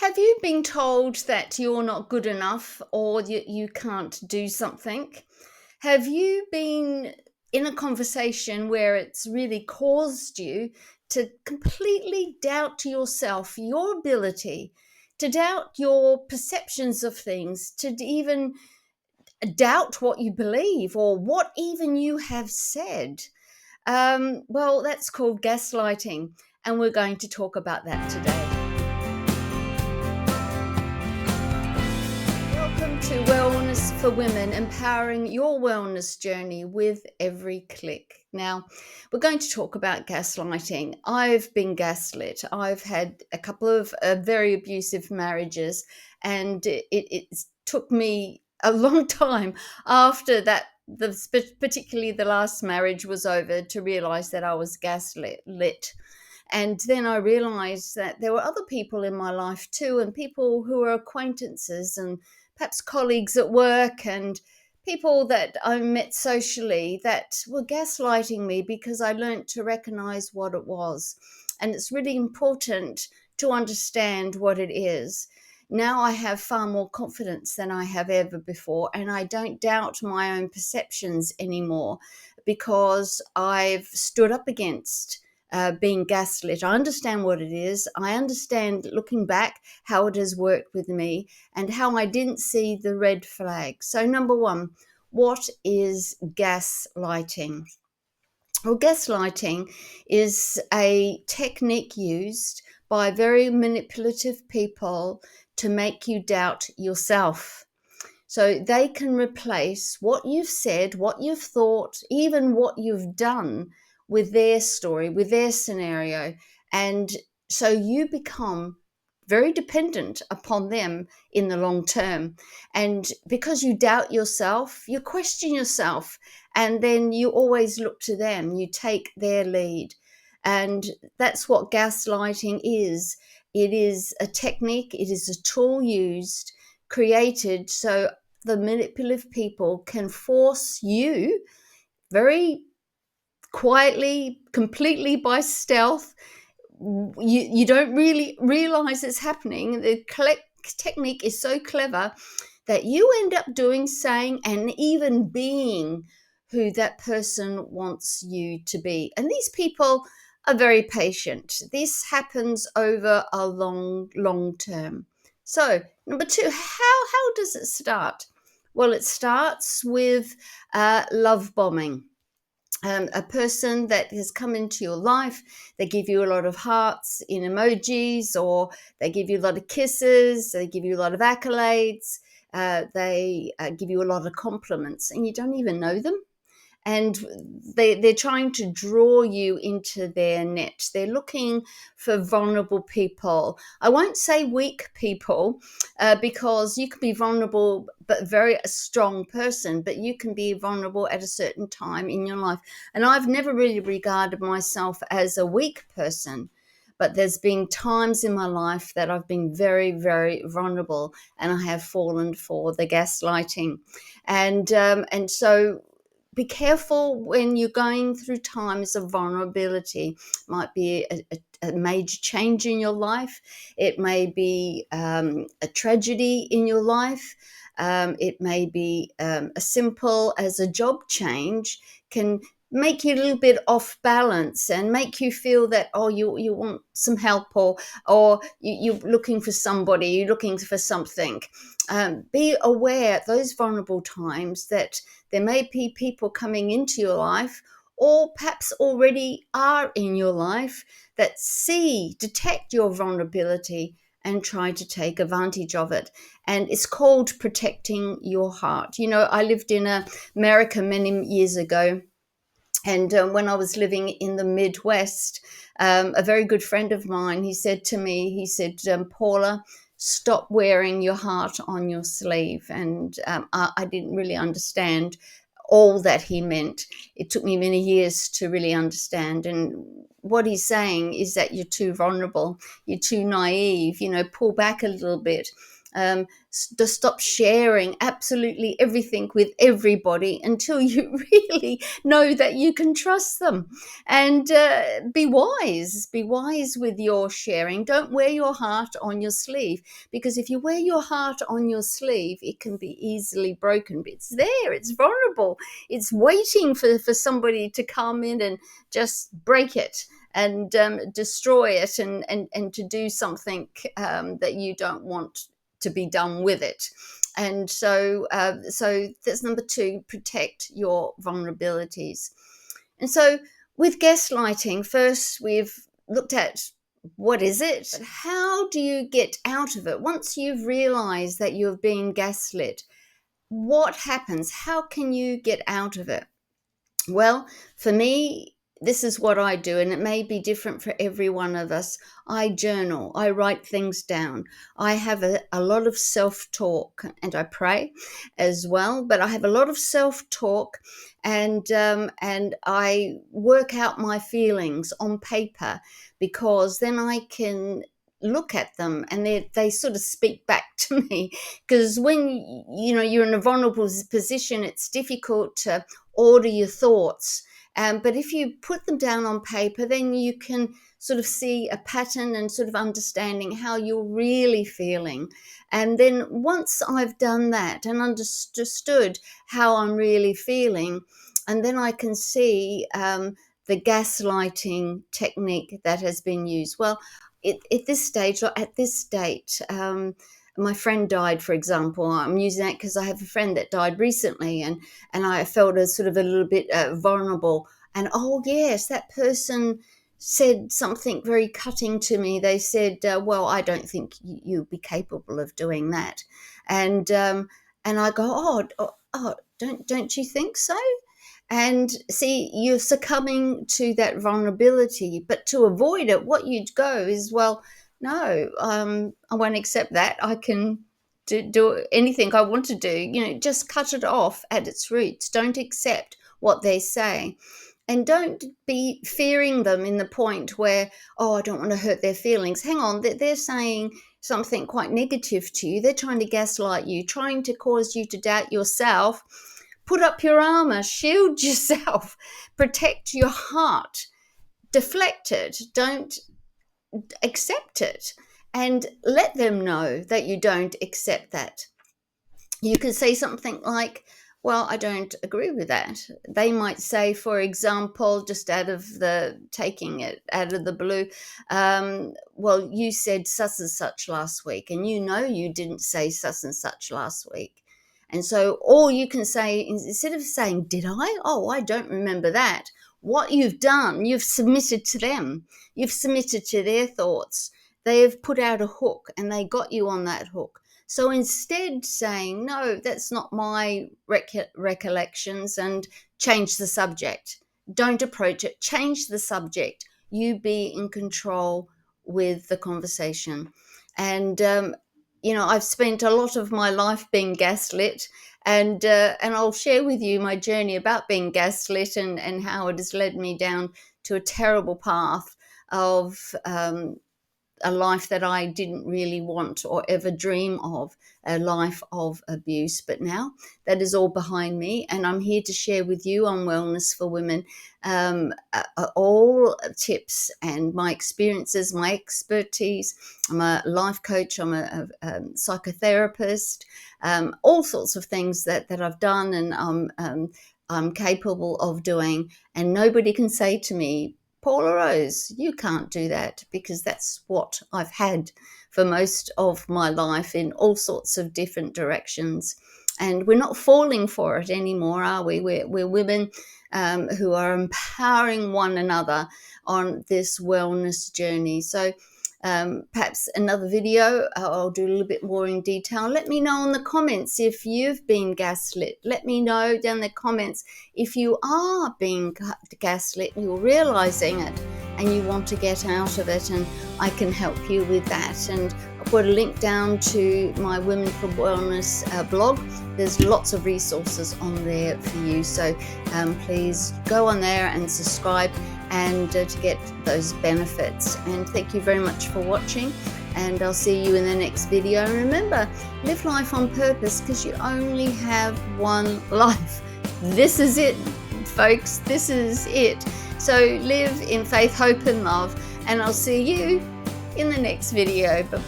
Have you been told that you're not good enough or you can't do something? Have you been in a conversation where it's really caused you to completely doubt yourself, your ability, to doubt your perceptions of things, to even doubt what you believe or what even you have said? Well, that's called gaslighting, and we're going to talk about that today. Welcome to Wellness for Women, empowering your wellness journey with every click. Now, we're going to talk about gaslighting. I've been gaslit. I've had a couple of very abusive marriages, and it took me a long time after that, particularly the last marriage was over, to realize that I was gaslit. And then I realized that there were other people in my life too, and people who were acquaintances and perhaps colleagues at work and people that I met socially that were gaslighting me because I learned to recognize what it was. And it's really important to understand what it is. Now I have far more confidence than I have ever before, and I don't doubt my own perceptions anymore because I've stood up against being gaslit. I understand what it is. I understand, looking back, how it has worked with me and how I didn't see the red flag. So, number one, what is gaslighting? Well, gaslighting is a technique used by very manipulative people to make you doubt yourself. So they can replace what you've said, what you've thought, even what you've done with their story, with their scenario. And so you become very dependent upon them in the long term. And because you doubt yourself, you question yourself, and then you always look to them, you take their lead. And that's what gaslighting is. It is a technique, it is a tool used, created so the manipulative people can force you very quietly, completely by stealth. You don't really realize it's happening. The technique is so clever that you end up doing, saying, and even being who that person wants you to be. And these people are very patient. This happens over a long term. So, number two, how does it start? Well, it starts with love bombing. A person that has come into your life, they give you a lot of hearts in emojis, or they give you a lot of kisses, they give you a lot of accolades, they give you a lot of compliments, and you don't even know them. And they're trying to draw you into their net. They're looking for vulnerable people. I won't say weak people, because you can be vulnerable but very a strong person, but you can be vulnerable at a certain time in your life. And I've never really regarded myself as a weak person, but there's been times in my life that I've been very vulnerable, and I have fallen for the gaslighting. And so be careful when you're going through times of vulnerability. It might be a major change in your life. It may be a tragedy in your life. It may be as simple as a job change can make you a little bit off balance and make you feel that, oh, you want some help, or you're looking for somebody, you're looking for something. Be aware at those vulnerable times that there may be people coming into your life, or perhaps already are in your life, that detect your vulnerability and try to take advantage of it. And it's called protecting your heart. You know, I lived in America many years ago. And when I was living in the Midwest, a very good friend of mine, he said to me, Paula, stop wearing your heart on your sleeve. And I didn't really understand all that he meant. It took me many years to really understand. And what he's saying is that you're too vulnerable, you're too naive, pull back a little bit. To stop sharing absolutely everything with everybody until you really know that you can trust them. And be wise with your sharing. Don't wear your heart on your sleeve, because if you wear your heart on your sleeve, it can be easily broken. It's there, it's vulnerable, it's waiting for somebody to come in and just break it and destroy it, and to do something that you don't want to be done with it. And so that's number 2: protect your vulnerabilities. And so with gaslighting, first we've looked at what is it, but how do you get out of it once you've realized that you're being gaslit? What happens? How can you get out of it? Well, for me, this is what I do, and it may be different for every one of us. I journal, I write things down. I have a lot of self-talk, and I pray as well, but I have a lot of self-talk, and I work out my feelings on paper, because then I can look at them and they sort of speak back to me. Because when you're in a vulnerable position, it's difficult to order your thoughts. But if you put them down on paper, then you can sort of see a pattern and sort of understanding how you're really feeling. And then once I've done that and understood how I'm really feeling, and then I can see the gaslighting technique that has been used. Well, at this stage, or at this date, my friend died, for example. I'm using that because I have a friend that died recently, and I felt a sort of a little bit vulnerable. And oh yes, that person said something very cutting to me. They said, "Well, I don't think you'll be capable of doing that," and I go, "Oh, don't you think so?" And see, you're succumbing to that vulnerability. But to avoid it, what you'd go is, well, no, I won't accept that. I can do anything I want to do. Just cut it off at its roots. Don't accept what they say. And don't be fearing them in the point where, oh, I don't want to hurt their feelings. Hang on, they're saying something quite negative to you. They're trying to gaslight you, trying to cause you to doubt yourself. Put up your armor, shield yourself, protect your heart, deflect it, don't accept it, and let them know that you don't accept that. You can say something like, well, I don't agree with that. They might say, for example, just taking it out of the blue, well, you said such and such last week, and you didn't say such and such last week. And so all you can say, instead of saying, did I? Oh, I don't remember that. What you've done, you've submitted to them. You've submitted to their thoughts. They have put out a hook, and they got you on that hook. So instead saying, no, that's not my recollections, and change the subject. Don't approach it. Change the subject. You be in control with the conversation. And I've spent a lot of my life being gaslit, and I'll share with you my journey about being gaslit and how it has led me down to a terrible path of a life that I didn't really want or ever dream of, a life of abuse. But now that is all behind me, and I'm here to share with you on Wellness for Women all tips and my experiences, my expertise. I'm a life coach, I'm a psychotherapist, all sorts of things that I've done and I'm capable of doing, and nobody can say to me, Paula Rose, you can't do that, because that's what I've had for most of my life in all sorts of different directions. And we're not falling for it anymore, are we? We're women who are empowering one another on this wellness journey. So perhaps another video, I'll do a little bit more in detail. Let me know in the comments if you've been gaslit. Let me know down in the comments if you are being gaslit, you're realizing it and you want to get out of it, and I can help you with that. And I've put a link down to my Women for Wellness blog. There's lots of resources on there for you, so please go on there and subscribe and to get those benefits. And thank you very much for watching. and I'll see you in the next video. And remember, live life on purpose, because you only have one life. This is it, folks. This is it. So live in faith, hope, and love, and I'll see you in the next video. Bye.